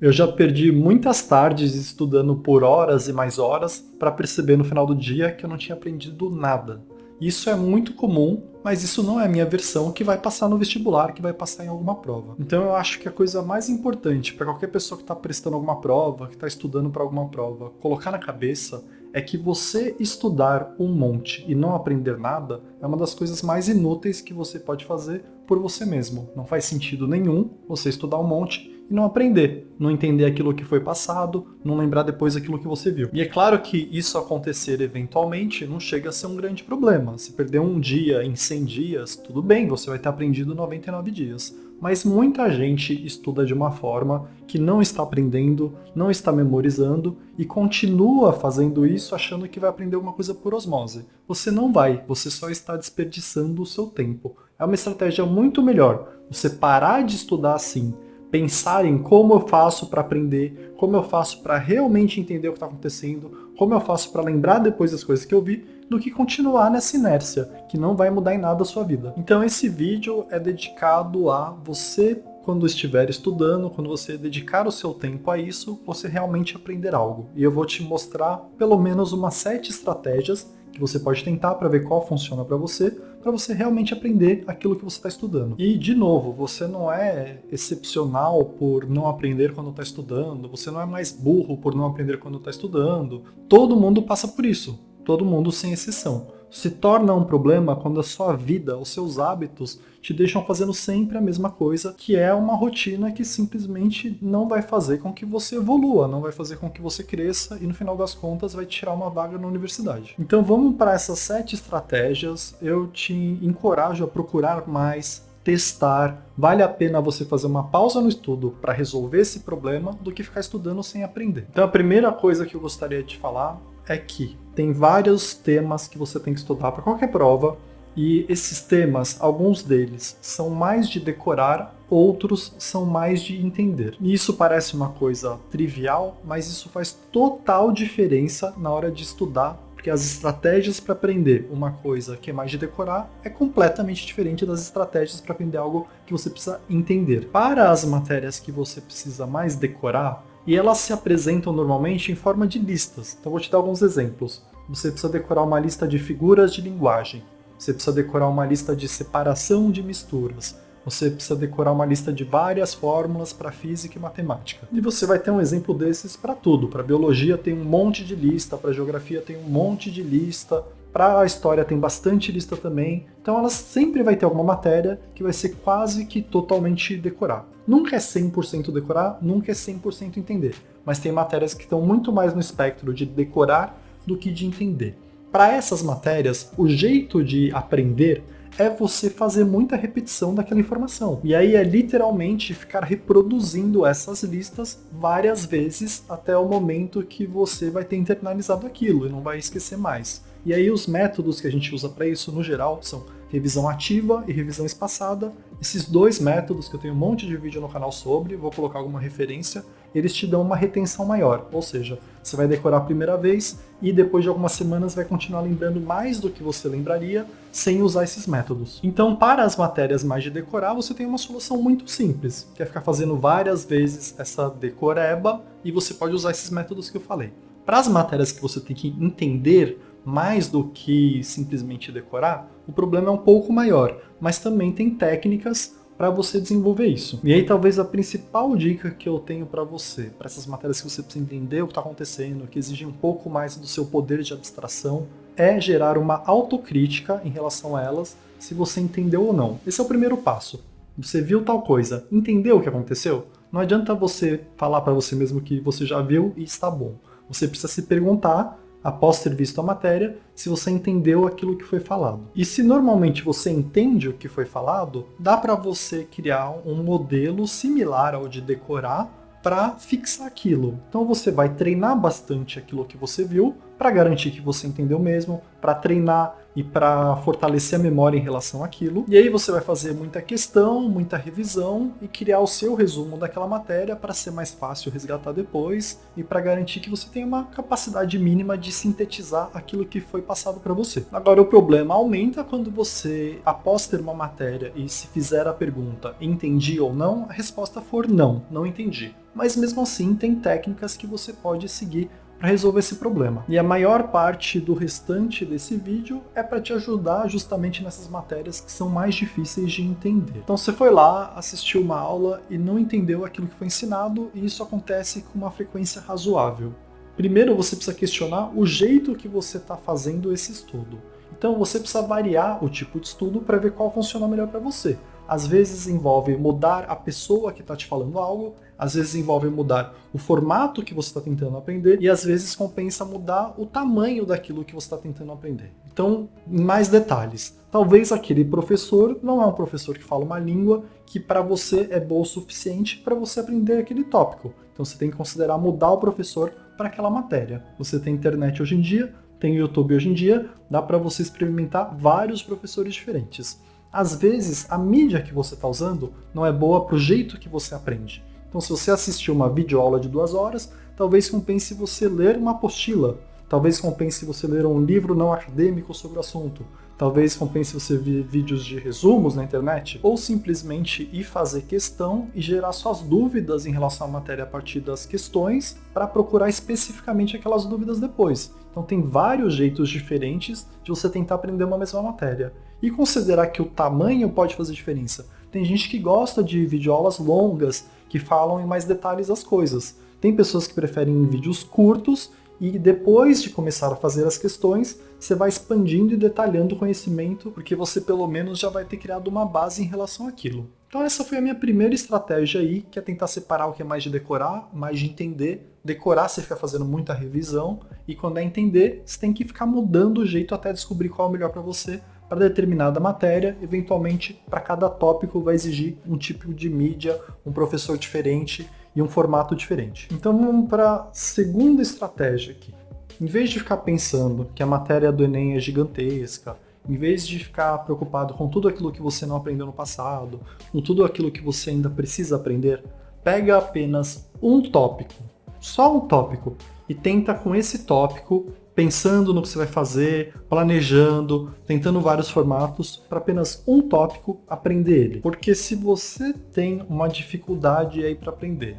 Eu já perdi muitas tardes estudando por horas e mais horas para perceber no final do dia que eu não tinha aprendido nada. Isso é muito comum, mas isso não é a minha versão que vai passar no vestibular, que vai passar em alguma prova. Então eu acho que a coisa mais importante para qualquer pessoa que está prestando alguma prova, que está estudando para alguma prova, colocar na cabeça é que você estudar um monte e não aprender nada é uma das coisas mais inúteis que você pode fazer por você mesmo. Não faz sentido nenhum você estudar um monte e não aprender, não entender aquilo que foi passado, não lembrar depois aquilo que você viu. E é claro que isso acontecer eventualmente não chega a ser um grande problema. Se perder um dia em 100 dias, tudo bem, você vai ter aprendido 99 dias. Mas muita gente estuda de uma forma que não está aprendendo, não está memorizando e continua fazendo isso achando que vai aprender alguma coisa por osmose. Você não vai, você só está desperdiçando o seu tempo. É uma estratégia muito melhor você parar de estudar assim, pensar em como eu faço para aprender, como eu faço para realmente entender o que está acontecendo, como eu faço para lembrar depois das coisas que eu vi, do que continuar nessa inércia, que não vai mudar em nada a sua vida. Então esse vídeo é dedicado a você, quando estiver estudando, quando você dedicar o seu tempo a isso, você realmente aprender algo. E eu vou te mostrar pelo menos umas 7 estratégias que você pode tentar para ver qual funciona para você realmente aprender aquilo que você está estudando. E, de novo, você não é excepcional por não aprender quando está estudando, você não é mais burro por não aprender quando está estudando. Todo mundo passa por isso, todo mundo sem exceção. Se torna um problema quando a sua vida, os seus hábitos, te deixam fazendo sempre a mesma coisa, que é uma rotina que simplesmente não vai fazer com que você evolua, não vai fazer com que você cresça e no final das contas vai tirar uma vaga na universidade. Então vamos para essas 7 estratégias, eu te encorajo a procurar mais, testar, vale a pena você fazer uma pausa no estudo para resolver esse problema do que ficar estudando sem aprender. Então a primeira coisa que eu gostaria de falar é que tem vários temas que você tem que estudar para qualquer prova, e esses temas, alguns deles são mais de decorar, outros são mais de entender. E isso parece uma coisa trivial, mas isso faz total diferença na hora de estudar, porque as estratégias para aprender uma coisa que é mais de decorar é completamente diferente das estratégias para aprender algo que você precisa entender. Para as matérias que você precisa mais decorar, e elas se apresentam normalmente em forma de listas. Então vou te dar alguns exemplos. Você precisa decorar uma lista de figuras de linguagem. Você precisa decorar uma lista de separação de misturas. Você precisa decorar uma lista de várias fórmulas para física e matemática. E você vai ter um exemplo desses para tudo. Para biologia tem um monte de lista, para geografia tem um monte de lista, para a história tem bastante lista também. Então ela sempre vai ter alguma matéria que vai ser quase que totalmente decorar. Nunca é 100% decorar, nunca é 100% entender. Mas tem matérias que estão muito mais no espectro de decorar do que de entender. Para essas matérias, o jeito de aprender é você fazer muita repetição daquela informação. E aí é literalmente ficar reproduzindo essas listas várias vezes até o momento que você vai ter internalizado aquilo e não vai esquecer mais. E aí os métodos que a gente usa para isso, no geral, são revisão ativa e revisão espaçada. Esses dois métodos, que eu tenho um monte de vídeo no canal sobre, vou colocar alguma referência, eles te dão uma retenção maior. Ou seja, você vai decorar a primeira vez e depois de algumas semanas vai continuar lembrando mais do que você lembraria sem usar esses métodos. Então, para as matérias mais de decorar, você tem uma solução muito simples, que é ficar fazendo várias vezes essa decoreba, e você pode usar esses métodos que eu falei. Para as matérias que você tem que entender mais do que simplesmente decorar, o problema é um pouco maior, mas também tem técnicas para você desenvolver isso. E aí talvez a principal dica que eu tenho para você, para essas matérias que você precisa entender o que está acontecendo, que exigem um pouco mais do seu poder de abstração, é gerar uma autocrítica em relação a elas, se você entendeu ou não. Esse é o primeiro passo. Você viu tal coisa, entendeu o que aconteceu? Não adianta você falar para você mesmo que você já viu e está bom. Você precisa se perguntar, após ter visto a matéria, se você entendeu aquilo que foi falado. E se normalmente você entende o que foi falado, dá para você criar um modelo similar ao de decorar para fixar aquilo. Então você vai treinar bastante aquilo que você viu, para garantir que você entendeu mesmo, para treinar e para fortalecer a memória em relação àquilo. E aí você vai fazer muita questão, muita revisão e criar o seu resumo daquela matéria para ser mais fácil resgatar depois e para garantir que você tenha uma capacidade mínima de sintetizar aquilo que foi passado para você. Agora, o problema aumenta quando você, após ter uma matéria e se fizer a pergunta entendi ou não, a resposta for não, não entendi. Mas mesmo assim, tem técnicas que você pode seguir para resolver esse problema. E a maior parte do restante desse vídeo é para te ajudar justamente nessas matérias que são mais difíceis de entender. Então você foi lá, assistiu uma aula e não entendeu aquilo que foi ensinado, e isso acontece com uma frequência razoável. Primeiro você precisa questionar o jeito que você está fazendo esse estudo. Então você precisa variar o tipo de estudo para ver qual funciona melhor para você. Às vezes envolve mudar a pessoa que está te falando algo, às vezes envolve mudar o formato que você está tentando aprender, e às vezes compensa mudar o tamanho daquilo que você está tentando aprender. Então, mais detalhes. Talvez aquele professor não é um professor que fala uma língua que para você é boa o suficiente para você aprender aquele tópico. Então você tem que considerar mudar o professor para aquela matéria. Você tem internet hoje em dia, tem YouTube hoje em dia, dá para você experimentar vários professores diferentes. Às vezes, a mídia que você está usando não é boa para o jeito que você aprende. Então, se você assistir uma videoaula de 2 horas, talvez compense você ler uma apostila, talvez compense você ler um livro não acadêmico sobre o assunto, talvez compense você ver vídeos de resumos na internet, ou simplesmente ir fazer questão e gerar suas dúvidas em relação à matéria a partir das questões, para procurar especificamente aquelas dúvidas depois. Então tem vários jeitos diferentes de você tentar aprender uma mesma matéria. E considerar que o tamanho pode fazer diferença. Tem gente que gosta de videoaulas longas, que falam em mais detalhes as coisas. Tem pessoas que preferem vídeos curtos, e depois de começar a fazer as questões, você vai expandindo e detalhando o conhecimento, porque você pelo menos já vai ter criado uma base em relação àquilo. Então essa foi a minha primeira estratégia aí, que é tentar separar o que é mais de decorar, mais de entender. Decorar você fica fazendo muita revisão, e quando é entender, você tem que ficar mudando o jeito até descobrir qual é o melhor para você, para determinada matéria. Eventualmente, para cada tópico vai exigir um tipo de mídia, um professor diferente e um formato diferente. Então vamos para a segunda estratégia aqui. Em vez de ficar pensando que a matéria do Enem é gigantesca, em vez de ficar preocupado com tudo aquilo que você não aprendeu no passado, com tudo aquilo que você ainda precisa aprender, pega apenas um tópico, só um tópico, e tenta com esse tópico, pensando no que você vai fazer, planejando, tentando vários formatos, para apenas um tópico aprender ele. Porque se você tem uma dificuldade aí para aprender,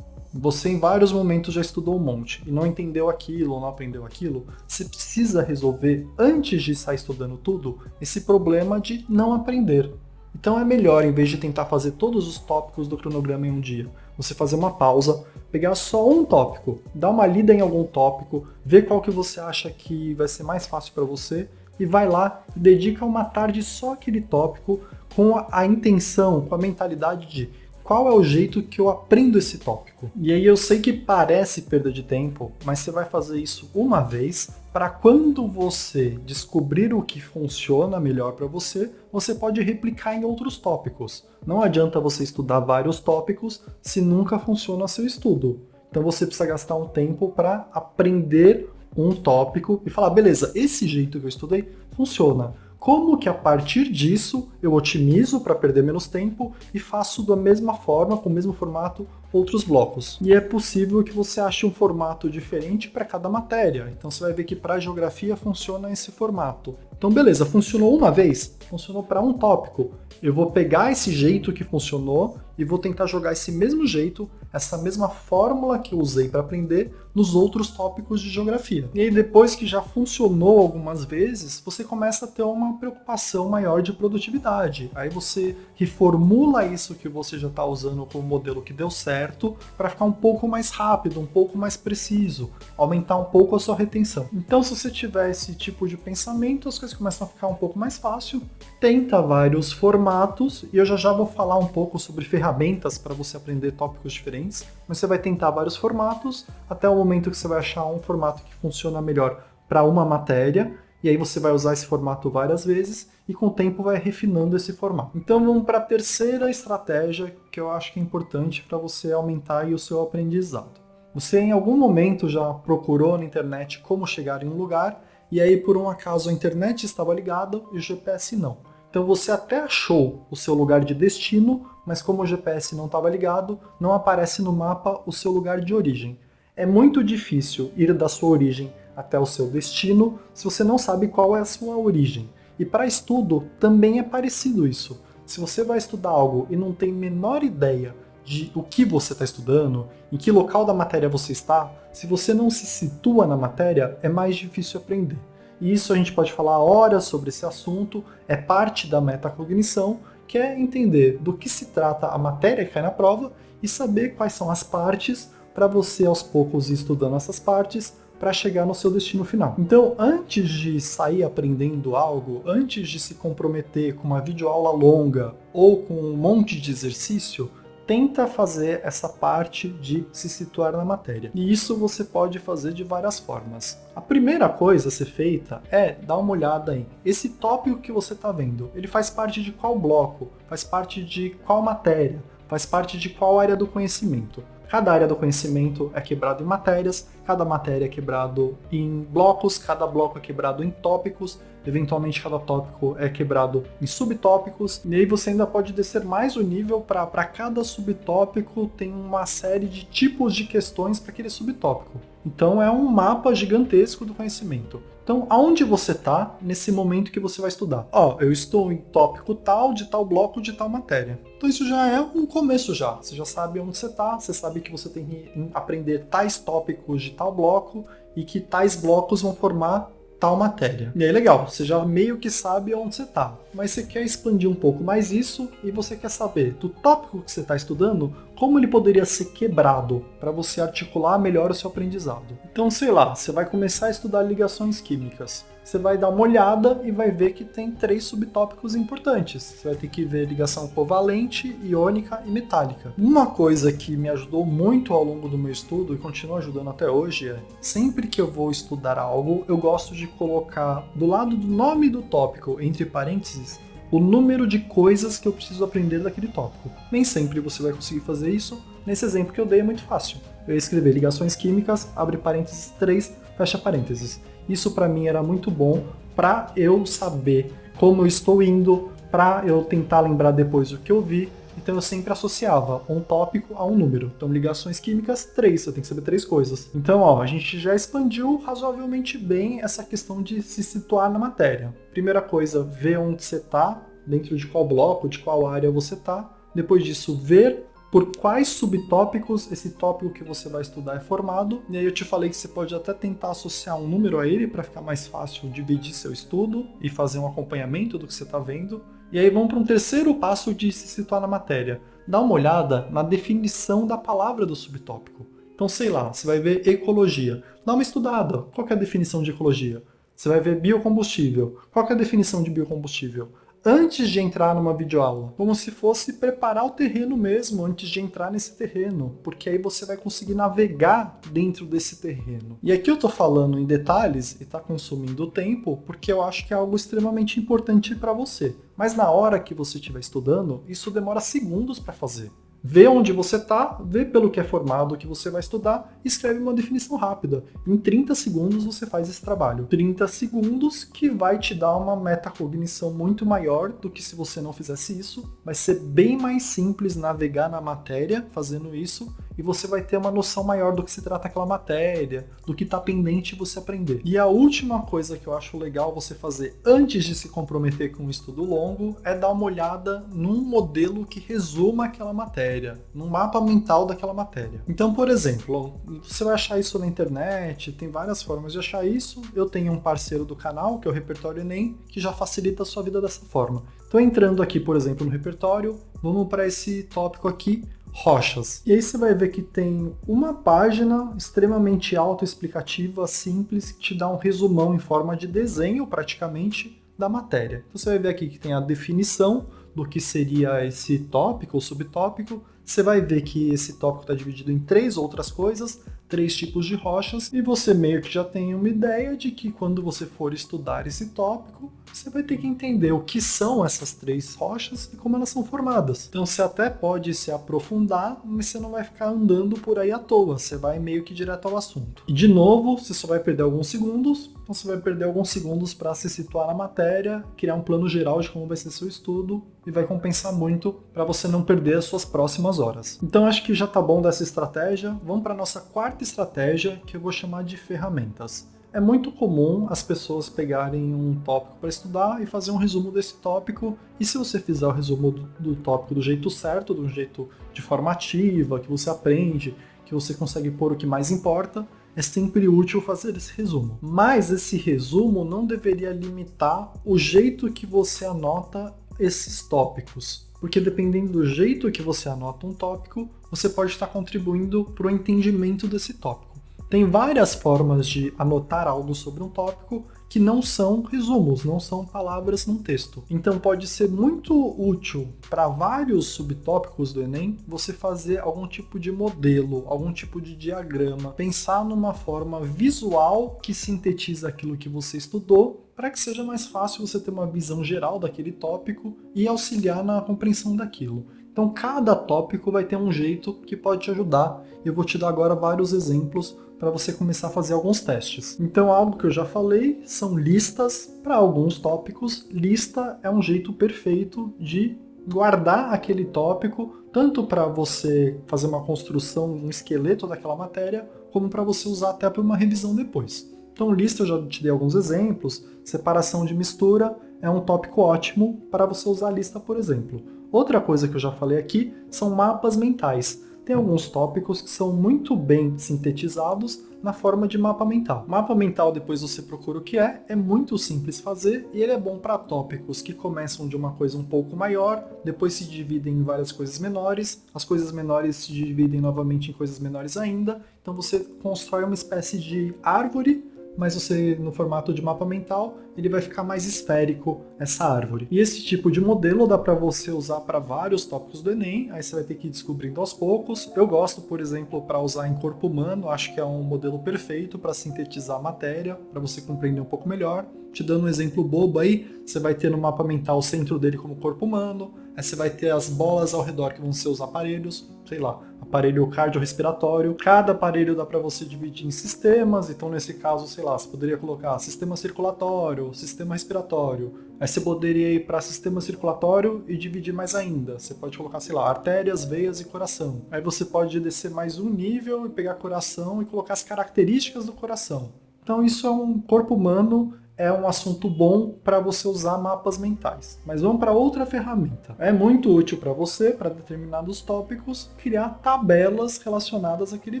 você em vários momentos já estudou um monte e não entendeu aquilo ou não aprendeu aquilo, você precisa resolver, antes de sair estudando tudo, esse problema de não aprender. Então é melhor, em vez de tentar fazer todos os tópicos do cronograma em um dia, você fazer uma pausa, pegar só um tópico, dar uma lida em algum tópico, ver qual que você acha que vai ser mais fácil para você, e vai lá e dedica uma tarde só àquele tópico, com a intenção, com a mentalidade de qual é o jeito que eu aprendo esse tópico. E aí eu sei que parece perda de tempo, mas você vai fazer isso uma vez, para quando você descobrir o que funciona melhor para você, você pode replicar em outros tópicos. Não adianta você estudar vários tópicos se nunca funciona seu estudo. Então você precisa gastar um tempo para aprender um tópico e falar, beleza, esse jeito que eu estudei funciona. Como que a partir disso eu otimizo para perder menos tempo e faço da mesma forma, com o mesmo formato, outros blocos. E é possível que você ache um formato diferente para cada matéria. Então você vai ver que para a geografia funciona esse formato. Então beleza, funcionou uma vez? Funcionou para um tópico. Eu vou pegar esse jeito que funcionou e vou tentar jogar esse mesmo jeito, essa mesma fórmula que eu usei para aprender, nos outros tópicos de geografia. E aí depois que já funcionou algumas vezes, você começa a ter uma preocupação maior de produtividade. Aí você reformula isso que você já está usando como modelo que deu certo, para ficar um pouco mais rápido, um pouco mais preciso, aumentar um pouco a sua retenção. Então se você tiver esse tipo de pensamento, as coisas começam a ficar um pouco mais fácil. Tenta vários formatos, e eu já vou falar um pouco sobre ferramentas para você aprender tópicos diferentes, mas você vai tentar vários formatos até o momento que você vai achar um formato que funciona melhor para uma matéria, e aí você vai usar esse formato várias vezes e com o tempo vai refinando esse formato. Então vamos para a terceira estratégia que eu acho que é importante para você aumentar aí o seu aprendizado. Você em algum momento já procurou na internet como chegar em um lugar e aí por um acaso a internet estava ligada e o GPS não. Então você até achou o seu lugar de destino, mas como o GPS não estava ligado, não aparece no mapa o seu lugar de origem. É muito difícil ir da sua origem até o seu destino se você não sabe qual é a sua origem. E para estudo também é parecido isso. Se você vai estudar algo e não tem menor ideia de o que você está estudando, em que local da matéria você está, se você não se situa na matéria, é mais difícil aprender. E isso a gente pode falar horas sobre esse assunto, é parte da metacognição, que é entender do que se trata a matéria que cai na prova e saber quais são as partes para você aos poucos ir estudando essas partes para chegar no seu destino final. Então, antes de sair aprendendo algo, antes de se comprometer com uma videoaula longa ou com um monte de exercício, tenta fazer essa parte de se situar na matéria. E isso você pode fazer de várias formas. A primeira coisa a ser feita é dar uma olhada em esse tópico que você está vendo. Ele faz parte de qual bloco? Faz parte de qual matéria? Faz parte de qual área do conhecimento? Cada área do conhecimento é quebrado em matérias, cada matéria é quebrado em blocos, cada bloco é quebrado em tópicos, eventualmente cada tópico é quebrado em subtópicos, e aí você ainda pode descer mais o nível para cada subtópico tem uma série de tipos de questões para aquele subtópico. Então é um mapa gigantesco do conhecimento. Então, aonde você está nesse momento que você vai estudar? Eu estou em tópico tal, de tal bloco, de tal matéria. Então isso já é um começo já. Você já sabe onde você está, você sabe que você tem que aprender tais tópicos de tal bloco e que tais blocos vão formar tal matéria. E aí legal, você já meio que sabe onde você está, mas você quer expandir um pouco mais isso e você quer saber do tópico que você está estudando, como ele poderia ser quebrado para você articular melhor o seu aprendizado. Então, sei lá, você vai começar a estudar ligações químicas. Você vai dar uma olhada e vai ver que tem 3 subtópicos importantes. Você vai ter que ver ligação covalente, iônica e metálica. Uma coisa que me ajudou muito ao longo do meu estudo e continua ajudando até hoje é, sempre que eu vou estudar algo, eu gosto de colocar do lado do nome do tópico, entre parênteses, o número de coisas que eu preciso aprender daquele tópico. Nem sempre você vai conseguir fazer isso. Nesse exemplo que eu dei é muito fácil. Eu ia escrever ligações químicas, abre parênteses 3, fecha parênteses. Isso para mim era muito bom para eu saber como eu estou indo, para eu tentar lembrar depois o que eu vi. Então eu sempre associava um tópico a um número. Então ligações químicas 3, eu tenho que saber 3 coisas. Então a gente já expandiu razoavelmente bem essa questão de se situar na matéria. Primeira coisa, ver onde você está, dentro de qual bloco, de qual área você está. Depois disso, ver por quais subtópicos esse tópico que você vai estudar é formado. E aí eu te falei que você pode até tentar associar um número a ele para ficar mais fácil dividir seu estudo e fazer um acompanhamento do que você está vendo. E aí vamos para um terceiro passo de se situar na matéria. Dá uma olhada na definição da palavra do subtópico. Então, sei lá, você vai ver ecologia. Dá uma estudada. Qual que é a definição de ecologia? Você vai ver biocombustível. Qual que é a definição de biocombustível? Antes de entrar numa videoaula, como se fosse preparar o terreno mesmo antes de entrar nesse terreno, porque aí você vai conseguir navegar dentro desse terreno. E aqui eu tô falando em detalhes e tá consumindo tempo, porque eu acho que é algo extremamente importante para você. Mas na hora que você estiver estudando, isso demora segundos para fazer. Vê onde você está, vê pelo que é formado o que você vai estudar e escreve uma definição rápida. Em 30 segundos você faz esse trabalho. 30 segundos que vai te dar uma metacognição muito maior do que se você não fizesse isso. Vai ser bem mais simples navegar na matéria fazendo isso e você vai ter uma noção maior do que se trata aquela matéria, do que está pendente você aprender. E a última coisa que eu acho legal você fazer antes de se comprometer com um estudo longo é dar uma olhada num modelo que resuma aquela matéria, num mapa mental daquela matéria. Então, por exemplo, você vai achar isso na internet, tem várias formas de achar isso. Eu tenho um parceiro do canal, que é o Repertório Enem, que já facilita a sua vida dessa forma. Então, entrando aqui, por exemplo, no repertório, vamos para esse tópico aqui, rochas. E aí você vai ver que tem uma página extremamente autoexplicativa, simples, que te dá um resumão em forma de desenho, praticamente, da matéria. Então você vai ver aqui que tem a definição do que seria esse tópico ou subtópico. Você vai ver que esse tópico está dividido em 3 outras coisas, 3 tipos de rochas, e você meio que já tem uma ideia de que quando você for estudar esse tópico, você vai ter que entender o que são essas 3 rochas e como elas são formadas. Então você até pode se aprofundar, mas você não vai ficar andando por aí à toa, você vai meio que direto ao assunto. E de novo, você só vai perder alguns segundos, então você vai perder alguns segundos para se situar na matéria, criar um plano geral de como vai ser seu estudo e vai compensar muito para você não perder as suas próximas horas. Então acho que já tá bom dessa estratégia. Vamos para a nossa quarta estratégia, que eu vou chamar de ferramentas. É muito comum as pessoas pegarem um tópico para estudar e fazer um resumo desse tópico, e se você fizer o resumo do tópico do jeito certo, do jeito de forma ativa, que você aprende, que você consegue pôr o que mais importa, é sempre útil fazer esse resumo. Mas esse resumo não deveria limitar o jeito que você anota esses tópicos, porque dependendo do jeito que você anota um tópico, você pode estar contribuindo para o entendimento desse tópico. Tem várias formas de anotar algo sobre um tópico que não são resumos, não são palavras num texto. Então pode ser muito útil para vários subtópicos do Enem você fazer algum tipo de modelo, algum tipo de diagrama, pensar numa forma visual que sintetiza aquilo que você estudou, para que seja mais fácil você ter uma visão geral daquele tópico e auxiliar na compreensão daquilo. Então cada tópico vai ter um jeito que pode te ajudar. Eu vou te dar agora vários exemplos para você começar a fazer alguns testes. Então algo que eu já falei são listas para alguns tópicos. Lista é um jeito perfeito de guardar aquele tópico, tanto para você fazer uma construção, um esqueleto daquela matéria, como para você usar até para uma revisão depois. Então lista eu já te dei alguns exemplos. Separação de mistura é um tópico ótimo para você usar a lista, por exemplo. Outra coisa que eu já falei aqui são mapas mentais. Tem alguns tópicos que são muito bem sintetizados na forma de mapa mental. Mapa mental, depois você procura o que é muito simples fazer e ele é bom para tópicos que começam de uma coisa um pouco maior, depois se dividem em várias coisas menores, as coisas menores se dividem novamente em coisas menores ainda, então você constrói uma espécie de árvore, mas você, no formato de mapa mental, ele vai ficar mais esférico, essa árvore. E esse tipo de modelo dá para você usar para vários tópicos do Enem, aí você vai ter que ir descobrindo aos poucos. Eu gosto, por exemplo, para usar em corpo humano, acho que é um modelo perfeito para sintetizar a matéria, para você compreender um pouco melhor. Te dando um exemplo bobo aí, você vai ter no mapa mental o centro dele como corpo humano, aí você vai ter as bolas ao redor que vão ser os aparelhos, sei lá, aparelho cardiorrespiratório. Cada aparelho dá para você dividir em sistemas, então nesse caso, sei lá, você poderia colocar sistema circulatório, sistema respiratório. Aí você poderia ir para sistema circulatório e dividir mais ainda. Você pode colocar, sei lá, artérias, veias e coração. Aí você pode descer mais um nível e pegar coração e colocar as características do coração. Então isso é um corpo humano, é um assunto bom para você usar mapas mentais. Mas vamos para outra ferramenta. É muito útil para você, para determinados tópicos, criar tabelas relacionadas àquele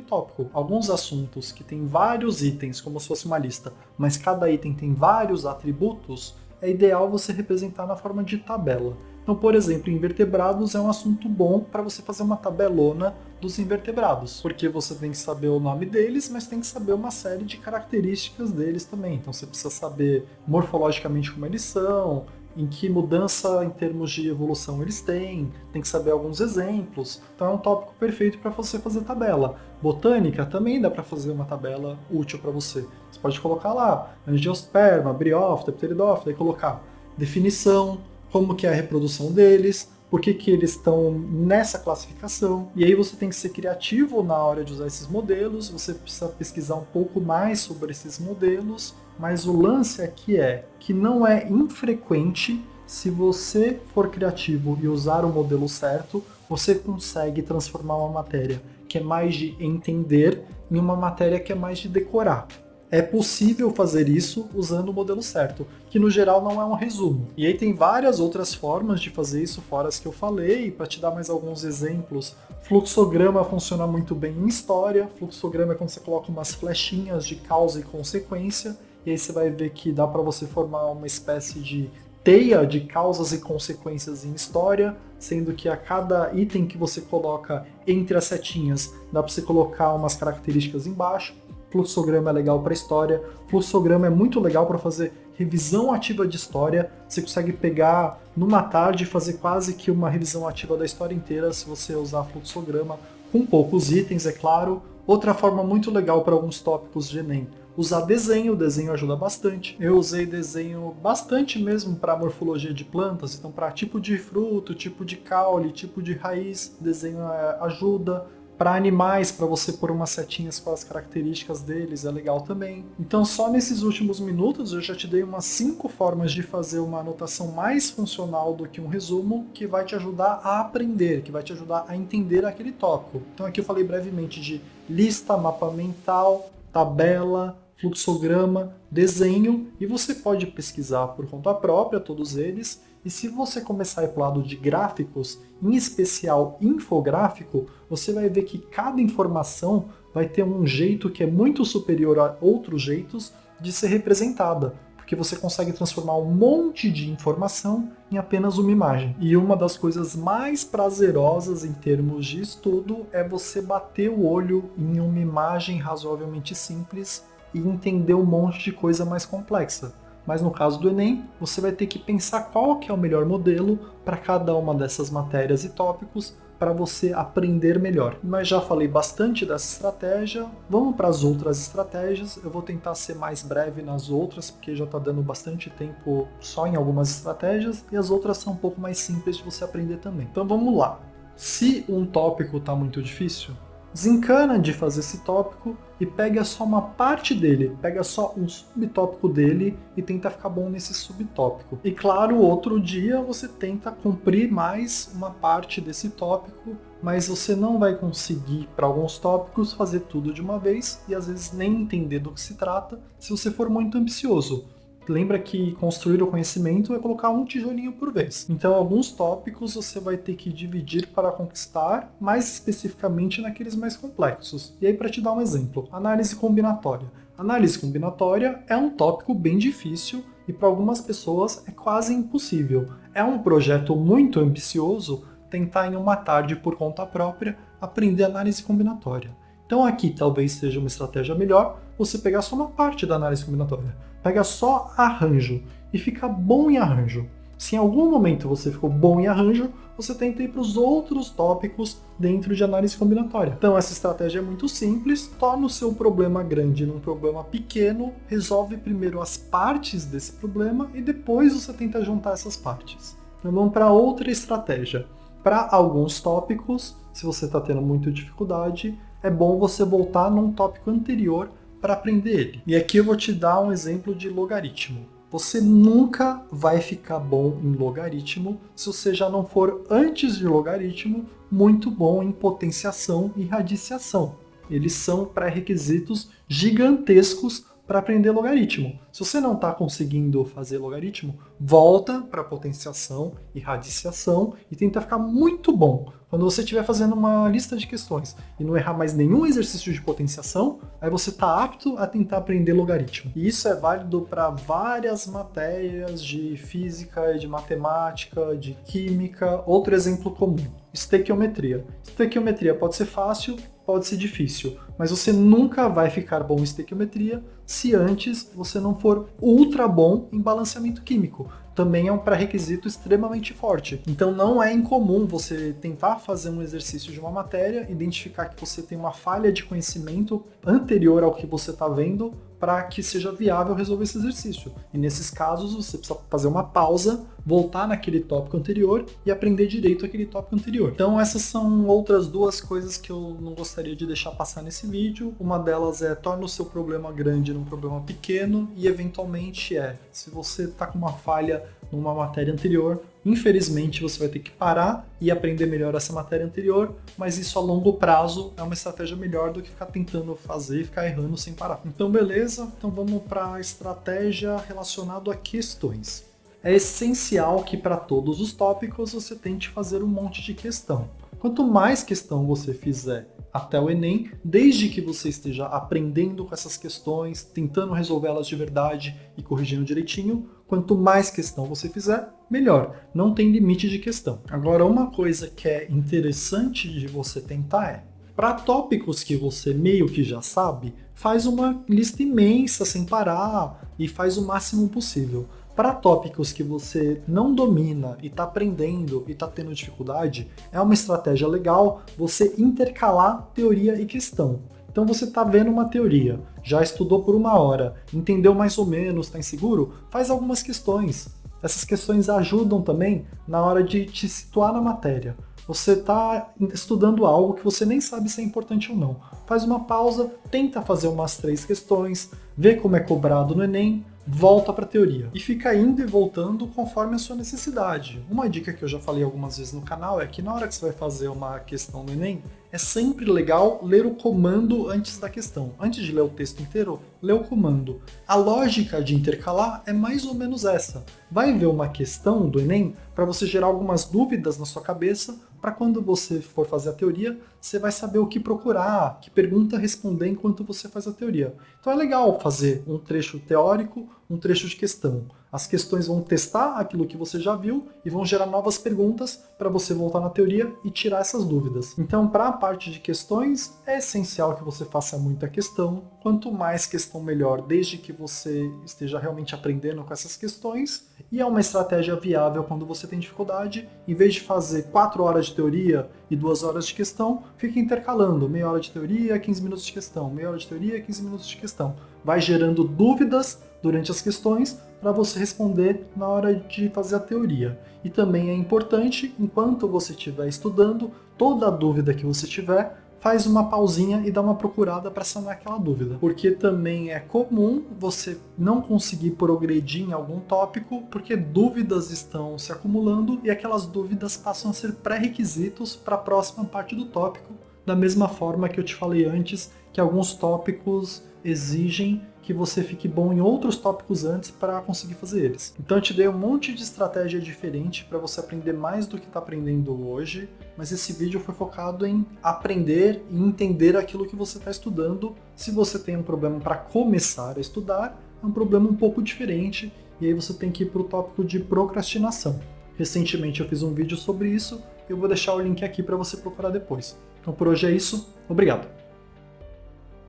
tópico. Alguns assuntos que têm vários itens, como se fosse uma lista, mas cada item tem vários atributos, é ideal você representar na forma de tabela. Então, por exemplo, invertebrados é um assunto bom para você fazer uma tabelona dos invertebrados, porque você tem que saber o nome deles, mas tem que saber uma série de características deles também. Então você precisa saber morfologicamente como eles são, em que mudança em termos de evolução eles têm, tem que saber alguns exemplos. Então é um tópico perfeito para você fazer tabela. Botânica também dá para fazer uma tabela útil para você. Você pode colocar lá angiosperma, briófita, pteridófita e colocar definição, como que é a reprodução deles, por que eles estão nessa classificação. E aí você tem que ser criativo na hora de usar esses modelos, você precisa pesquisar um pouco mais sobre esses modelos, mas o lance aqui é que não é infrequente, se você for criativo e usar o modelo certo, você consegue transformar uma matéria que é mais de entender em uma matéria que é mais de decorar. É possível fazer isso usando o modelo certo, que no geral não é um resumo. E aí tem várias outras formas de fazer isso, fora as que eu falei, para te dar mais alguns exemplos. Fluxograma funciona muito bem em história. Fluxograma é quando você coloca umas flechinhas de causa e consequência, e aí você vai ver que dá para você formar uma espécie de teia de causas e consequências em história, sendo que a cada item que você coloca entre as setinhas, dá para você colocar umas características embaixo. Fluxograma é legal para história, fluxograma é muito legal para fazer revisão ativa de história. Você consegue pegar numa tarde e fazer quase que uma revisão ativa da história inteira se você usar fluxograma, com poucos itens, é claro. Outra forma muito legal para alguns tópicos de Enem, Usar desenho, desenho ajuda bastante. Eu usei desenho bastante mesmo para morfologia de plantas, então para tipo de fruto, tipo de caule, tipo de raiz, desenho ajuda. Para animais, para você pôr umas setinhas com as características deles, é legal também. Então só nesses últimos minutos eu já te dei umas 5 formas de fazer uma anotação mais funcional do que um resumo, que vai te ajudar a aprender, que vai te ajudar a entender aquele tópico. Então aqui eu falei brevemente de lista, mapa mental, tabela, fluxograma, desenho, e você pode pesquisar por conta própria todos eles. E se você começar a ir para o lado de gráficos, em especial infográfico, você vai ver que cada informação vai ter um jeito que é muito superior a outros jeitos de ser representada, porque você consegue transformar um monte de informação em apenas uma imagem. E uma das coisas mais prazerosas em termos de estudo é você bater o olho em uma imagem razoavelmente simples e entender um monte de coisa mais complexa. Mas no caso do Enem, você vai ter que pensar qual que é o melhor modelo para cada uma dessas matérias e tópicos para você aprender melhor. Mas já falei bastante dessa estratégia, vamos para as outras estratégias. Eu vou tentar ser mais breve nas outras, porque já está dando bastante tempo só em algumas estratégias, e as outras são um pouco mais simples de você aprender também. Então vamos lá. Se um tópico está muito difícil, desencana de fazer esse tópico e pega só uma parte dele, pega só um subtópico dele e tenta ficar bom nesse subtópico. E claro, outro dia você tenta cumprir mais uma parte desse tópico, mas você não vai conseguir, para alguns tópicos, fazer tudo de uma vez e às vezes nem entender do que se trata se você for muito ambicioso. Lembra que construir o conhecimento é colocar um tijolinho por vez. Então, alguns tópicos você vai ter que dividir para conquistar, mais especificamente naqueles mais complexos. E aí, para te dar um exemplo, análise combinatória. Análise combinatória é um tópico bem difícil e para algumas pessoas é quase impossível. É um projeto muito ambicioso tentar em uma tarde por conta própria aprender análise combinatória. Então aqui talvez seja uma estratégia melhor você pegar só uma parte da análise combinatória. Pega só arranjo e fica bom em arranjo. Se em algum momento você ficou bom em arranjo, você tenta ir para os outros tópicos dentro de análise combinatória. Então essa estratégia é muito simples, torna o seu problema grande num problema pequeno, resolve primeiro as partes desse problema e depois você tenta juntar essas partes. Então vamos para outra estratégia. Para alguns tópicos, se você está tendo muita dificuldade, é bom você voltar num tópico anterior para aprender ele. E aqui eu vou te dar um exemplo de logaritmo. Você nunca vai ficar bom em logaritmo se você já não for, antes de logaritmo, muito bom em potenciação e radiciação. Eles são pré-requisitos gigantescos para aprender logaritmo. Se você não está conseguindo fazer logaritmo, volta para potenciação e radiciação e tenta ficar muito bom. Quando você estiver fazendo uma lista de questões e não errar mais nenhum exercício de potenciação, aí você está apto a tentar aprender logaritmo. E isso é válido para várias matérias de física, de matemática, de química. Outro exemplo comum, estequiometria. Estequiometria pode ser fácil, pode ser difícil, mas você nunca vai ficar bom em estequiometria se antes você não for ultra bom em balanceamento químico. Também é um pré-requisito extremamente forte. Então não é incomum você tentar fazer um exercício de uma matéria, identificar que você tem uma falha de conhecimento anterior ao que você está vendo para que seja viável resolver esse exercício. E nesses casos você precisa fazer uma pausa, voltar naquele tópico anterior e aprender direito aquele tópico anterior. Então essas são outras duas coisas que eu não gostaria de deixar passar nesse vídeo. Uma delas é torna o seu problema grande num problema pequeno e eventualmente se você está com uma falha numa matéria anterior, infelizmente você vai ter que parar e aprender melhor essa matéria anterior, mas isso a longo prazo é uma estratégia melhor do que ficar tentando fazer e ficar errando sem parar. Então beleza, então vamos para a estratégia relacionada a questões. É essencial que para todos os tópicos você tente fazer um monte de questão. Quanto mais questão você fizer até o Enem, desde que você esteja aprendendo com essas questões, tentando resolvê-las de verdade e corrigindo direitinho, quanto mais questão você fizer, melhor. Não tem limite de questão. Agora, uma coisa que é interessante de você tentar para tópicos que você meio que já sabe, faz uma lista imensa sem parar e faz o máximo possível. Para tópicos que você não domina e está aprendendo e está tendo dificuldade, é uma estratégia legal você intercalar teoria e questão. Então você está vendo uma teoria, já estudou por 1 hora, entendeu mais ou menos, está inseguro? Faz algumas questões. Essas questões ajudam também na hora de te situar na matéria. Você está estudando algo que você nem sabe se é importante ou não. Faz uma pausa, tenta fazer umas 3 questões, vê como é cobrado no Enem, volta para a teoria. E fica indo e voltando conforme a sua necessidade. Uma dica que eu já falei algumas vezes no canal é que na hora que você vai fazer uma questão no Enem, é sempre legal ler o comando antes da questão. Antes de ler o texto inteiro, lê o comando. A lógica de intercalar é mais ou menos essa. Vai ver uma questão do Enem para você gerar algumas dúvidas na sua cabeça, para quando você for fazer a teoria, você vai saber o que procurar, que pergunta responder enquanto você faz a teoria. Então é legal fazer um trecho teórico, um trecho de questão. As questões vão testar aquilo que você já viu e vão gerar novas perguntas para você voltar na teoria e tirar essas dúvidas. Então, para a parte de questões, é essencial que você faça muita questão. Quanto mais questão, melhor, desde que você esteja realmente aprendendo com essas questões. E é uma estratégia viável quando você tem dificuldade. Em vez de fazer 4 horas de teoria e 2 horas de questão, fica intercalando. Meia hora de teoria, 15 minutos de questão. Meia hora de teoria, 15 minutos de questão. Vai gerando dúvidas durante as questões para você responder na hora de fazer a teoria. E também é importante, enquanto você estiver estudando, toda dúvida que você tiver, faz uma pausinha e dá uma procurada para sanar aquela dúvida. Porque também é comum você não conseguir progredir em algum tópico porque dúvidas estão se acumulando e aquelas dúvidas passam a ser pré-requisitos para a próxima parte do tópico, da mesma forma que eu te falei antes, que alguns tópicos exigem que você fique bom em outros tópicos antes para conseguir fazer eles. Então eu te dei um monte de estratégia diferente para você aprender mais do que está aprendendo hoje, mas esse vídeo foi focado em aprender e entender aquilo que você está estudando. Se você tem um problema para começar a estudar, é um problema um pouco diferente, e aí você tem que ir para o tópico de procrastinação. Recentemente eu fiz um vídeo sobre isso, eu vou deixar o link aqui para você procurar depois. Então por hoje é isso, obrigado!